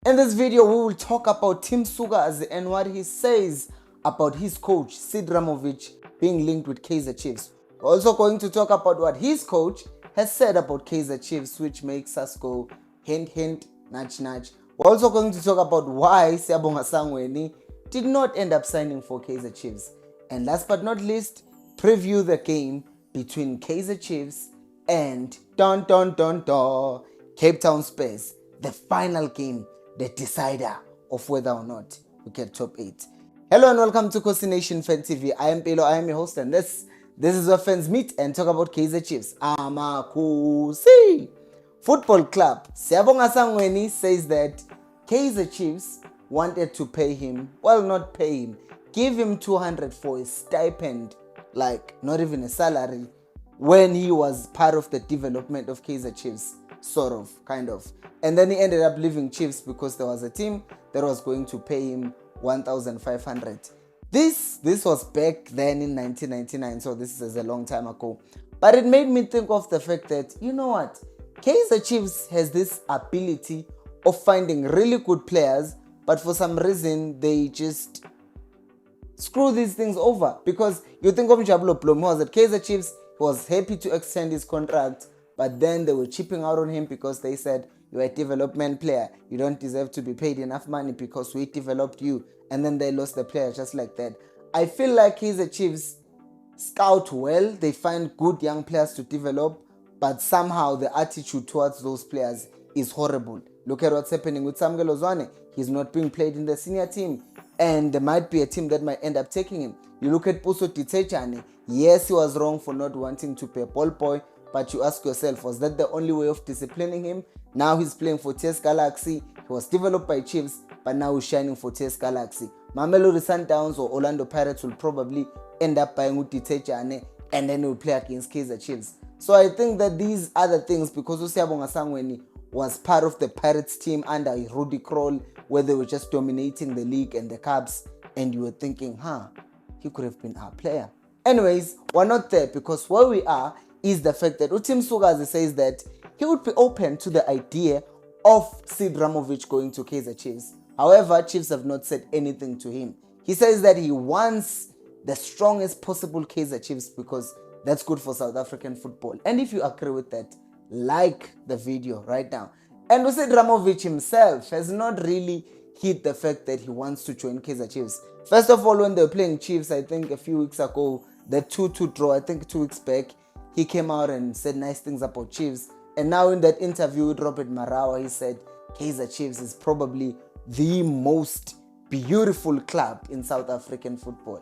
In this video, we will talk about Team Sukazi and what he says about his coach, Ramovic, being linked with Kaizer Chiefs. We're also going to talk about what his coach has said about Kaizer Chiefs, which makes us go hint, hint, nudge, nudge. We're also going to talk about why Siyabonga Sangweni did not end up signing for Kaizer Chiefs. And last but not least, preview the game between Kaizer Chiefs and Cape Town Spurs, the final game, the decider of whether or not we get top 8. Hello and welcome to Khosi Nation Fan TV. I am Pelo, I am your host, and this is where fans meet and talk about Kaizer Chiefs. Khosi Football Club. Siyabonga Sangweni says that Kaizer Chiefs wanted to pay him, well, not pay him, give him 200 for a stipend, like not even a salary, when he was part of the development of Kaizer Chiefs, sort of, kind of. And then he ended up leaving Chiefs because there was a team that was going to pay him 1,500. This was back then in 1999, so this is a long time ago. But it made me think of the fact that, you know what, Kaizer Chiefs has this ability of finding really good players, but for some reason they just screw these things over. Because you think of Njabulo Blom, who was at Kaizer Chiefs, he was happy to extend his contract, but then they were chipping out on him because they said, you're a development player, you don't deserve to be paid enough money because we developed you. And then they lost the player just like that. I feel like Kaizer Chiefs scout well, they find good young players to develop, but somehow the attitude towards those players is horrible. Look at what's happening with Samuel Ozwane. He's not being played in the senior team, and there might be a team that might end up taking him. You look at Puso Titechane. Yes, he was wrong for not wanting to pay ball boy, but you ask yourself, was that the only way of disciplining him? Now he's playing for TS Galaxy. He was developed by Chiefs, but now he's shining for TS Galaxy. Mamelodi Sundowns or Orlando Pirates will probably end up buying Utitechane, and then he'll play against Kaizer Chiefs. So I think that these other things, because Siyabonga Sangweni was part of the Pirates team under Rudy Kroll, where they were just dominating the league and the Cubs, and you were thinking, he could have been our player. Anyways, we're not there, because where we are is the fact that Team Sukazi says that he would be open to the idea of Ramovic going to Kaizer Chiefs. However, Chiefs have not said anything to him. He says that he wants the strongest possible Kaizer Chiefs because that's good for South African football. And if you agree with that, like the video right now. And Ramovic himself has not really hid the fact that he wants to join Kaizer Chiefs. First of all, when they were playing Chiefs, I think a few weeks ago, the 2-2 draw, I think 2 weeks back, he came out and said nice things about Chiefs. And now in that interview with Robert Marawa, he said Kaizer Chiefs is probably the most beautiful club in South African football.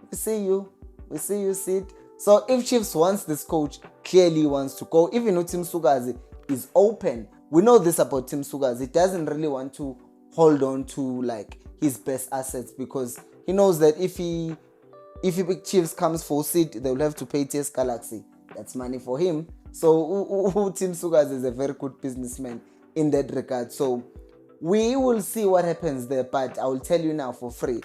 We see you, Sid. So if Chiefs wants this coach, clearly wants to go. Even though Team Sukazi is open, we know this about Team Sukazi. He doesn't really want to hold on to like his best assets because he knows that if he big Chiefs comes for Sid, they will have to pay TS Galaxy. That's money for him. So Team Sukazi is a very good businessman in that regard. So we will see what happens there, but I will tell you now for free,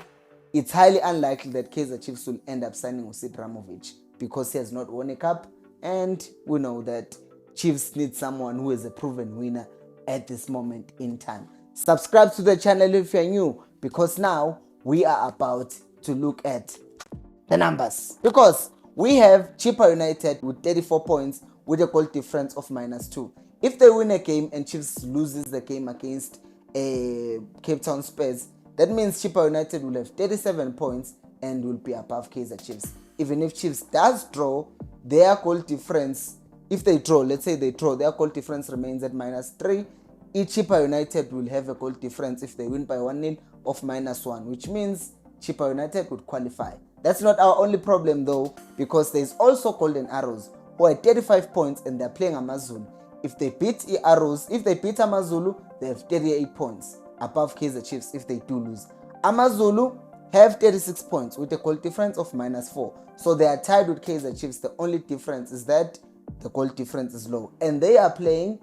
it's highly unlikely that Kaizer Chiefs will end up signing with Ramovic because he has not won a cup, and we know that Chiefs need someone who is a proven winner at this moment in time. Subscribe to the channel if you're new, because now we are about to look at the numbers. Because we have Chippa United with 34 points with a goal difference of -2. If they win a game and Chiefs loses the game against Cape Town Spurs, that means Chippa United will have 37 points and will be above Kaizer Chiefs. Even if Chiefs does draw, their goal difference, if they draw, let's say they draw, their goal difference remains at -3. Each Chippa United will have a goal difference if they win by 1-0 of -1, which means Chippa United would qualify. That's not our only problem though, because there's also Golden Arrows, who are 35 points and they're playing Amazulu. If they beat Amazulu, they have 38 points above Kaizer Chiefs if they do lose. Amazulu have 36 points with a goal difference of -4. So they are tied with Kaizer Chiefs. The only difference is that the goal difference is low. And they are playing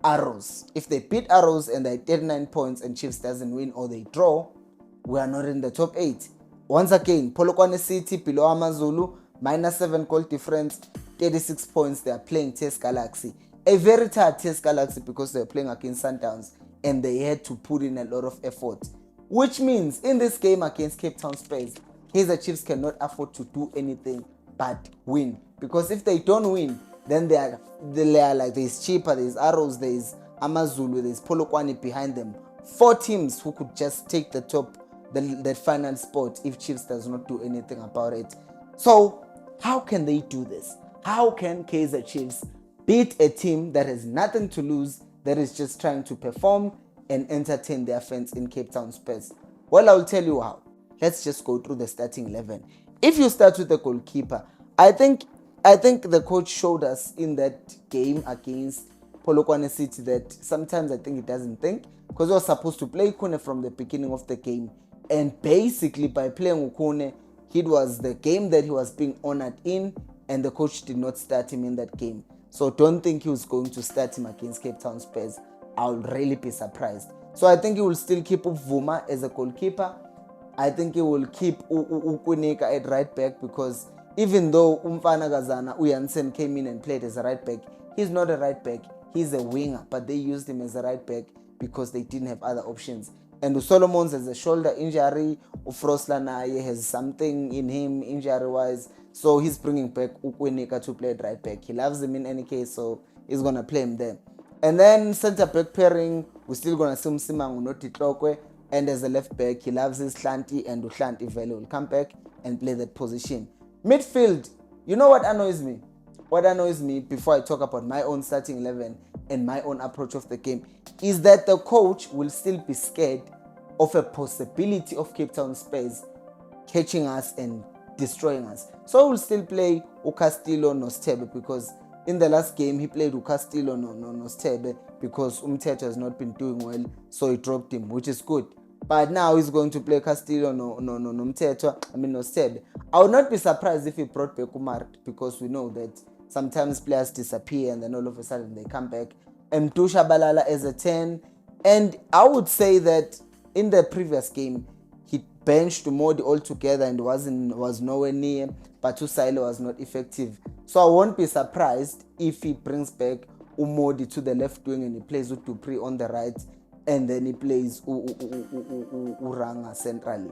Arrows. If they beat Arrows and they're 39 points and Chiefs doesn't win or they draw, we are not in the top 8. Once again, Polokwane City below Amazulu, -7 goal difference, 36 points. They are playing TS Galaxy. A very tired TS Galaxy because they're playing against Sundowns. and they had to put in a lot of effort. Which means in this game against Cape Town Spurs, Kaizer Chiefs cannot afford to do anything but win. Because if they don't win, then they are like, there's Cheaper, there's Arrows, there's Amazulu, there's Polokwane behind them. 4 teams who could just take the top, that final spot if Chiefs does not do anything about it. So how can they do this? How can Kaizer Chiefs beat a team that has nothing to lose, that is just trying to perform and entertain their fans in Cape Town Spurs? Well, I'll tell you how. Let's just go through the starting 11. If you start with the goalkeeper, I think the coach showed us in that game against Polokwane City that sometimes I think he doesn't think, because he was supposed to play Kune from the beginning of the game, and basically by playing Ukune, it was the game that he was being honored in, and the coach did not start him in that game. So don't think he was going to start him against Cape Town Spurs. I'll really be surprised. So I think he will still keep Vuma as a goalkeeper. I think he will keep Ukunika at right back, because even though Umfana Gazana Uyansen came in and played as a right back, he's not a right back, he's a winger, but they used him as a right back because they didn't have other options. And Solomons has a shoulder injury, Ufroslana has something in him injury-wise, so he's bringing back Ukunika to play at right back. He loves him in any case, so he's going to play him there. And then centre-back pairing, we're still going to see Msimangu Noti Tlokwe, and as a left back, he loves his Hlanti, and Uhlanti Vele will come back and play that position. Midfield, you know what annoys me? What annoys me, before I talk about my own starting 11 and my own approach of the game, is that the coach will still be scared of a possibility of Cape Town Spurs catching us and destroying us. So we'll still play Ukastillo no Stebe, because in the last game he played Ukastillo no Stebe because Umthetho has not been doing well, so he dropped him, which is good. But now he's going to play Castillo no Stebe. I would not be surprised if he brought back Umar, because we know that sometimes players disappear and then all of a sudden they come back. And Dusha Balala as a 10. And I would say that in the previous game, he benched Modi altogether and was nowhere near. Batu Silo was not effective. So I won't be surprised if he brings back Umodi to the left wing and he plays with Dupree on the right, and then he plays Uranga centrally.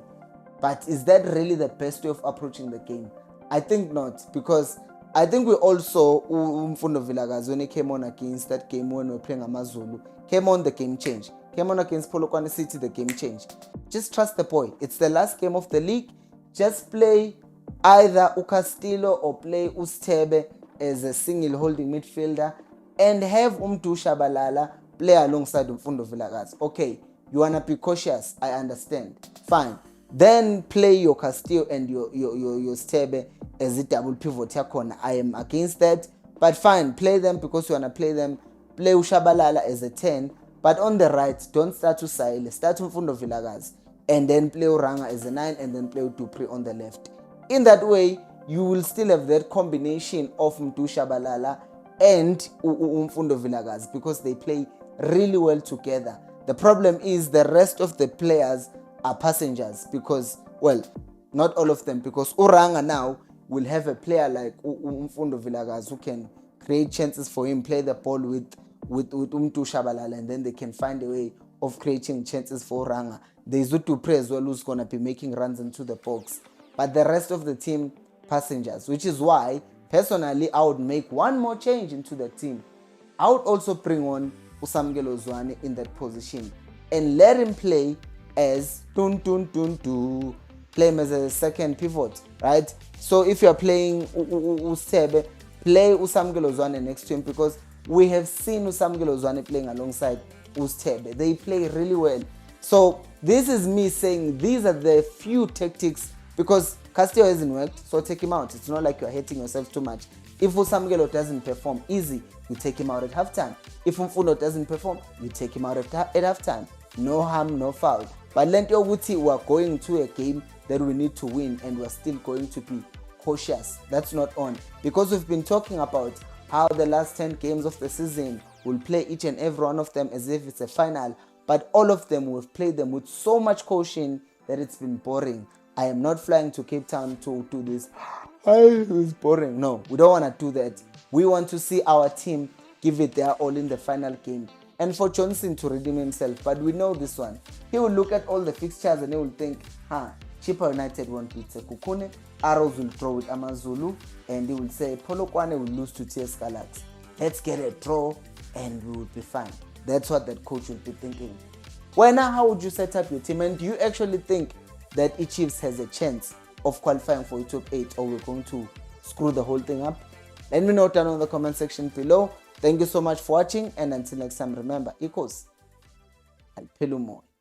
But is that really the best way of approaching the game? I think not, because I think we also, Mfundo Vilakazi, when he came on against that game when we were playing Amazulu, came on, the game changed. Came on against Polokwane City, the game changed. Just trust the boy. It's the last game of the league. Just play either Ukastillo or play Ustebe as a single holding midfielder, and have Umdusha Balala play alongside Mfundo Vilakazi. Okay, you wanna be cautious, I understand. Fine. Then play your Castillo and your Stebe as a double pivot yakona. I am against that, but fine, play them because you wanna play them. Play Ushabalala as a 10, but on the right, don't start to Sile, start Mfundo Vilakazi, and then play Uranga as a 9, and then play Dupree on the left. In that way, you will still have that combination of Mdusha Balala and Mfundo Vilakazi, because they play really well together. The problem is the rest of the players are passengers, because, well, not all of them, because Uranga now will have a player like Mfundo Vilakazi who can create chances for him, play the ball with Mdusha Balala, and then they can find a way of creating chances for Uranga. There's Dupree as well, who's going to be making runs into the box. But the rest of the team, passengers, which is why, personally, I would make one more change into the team. I would also bring on Usamgelo Zwane in that position and let him play as play him as a second pivot, right? So if you're playing Ustebe, play Usamgelo Zwane next to him, because we have seen Usamgelo Zwane playing alongside Ustebe. They play really well. So this is me saying these are the few tactics, because Castillo hasn't worked, so take him out. It's not like you're hating yourself too much. If Usamgelo doesn't perform, easy, you take him out at halftime. If Mfundo doesn't perform, you take him out at halftime. No harm, no foul. But Lento Wuti, we are going to a game that we need to win, and we're still going to be cautious. That's not on. Because we've been talking about how the last 10 games of the season, we'll play each and every one of them as if it's a final, but all of them, we've played them with so much caution that it's been boring. I am not flying to Cape Town to do this. It's boring. No, we don't want to do that. We want to see our team give it their all in the final game. and for Johnson to redeem himself. But we know this one. He will look at all the fixtures and he will think, Chippa United won't beat Sekukune, Arrows will draw with Amazulu, and he will say, Polokwane will lose to TS Galaxy. Let's get a draw and we will be fine. That's what that coach will be thinking. Now, how would you set up your team? And do you actually think that Chiefs has a chance of qualifying for a top 8, or we're going to screw the whole thing up? Let me know down in the comment section below. Thank you so much for watching, and until next time, remember, Khosi, I'll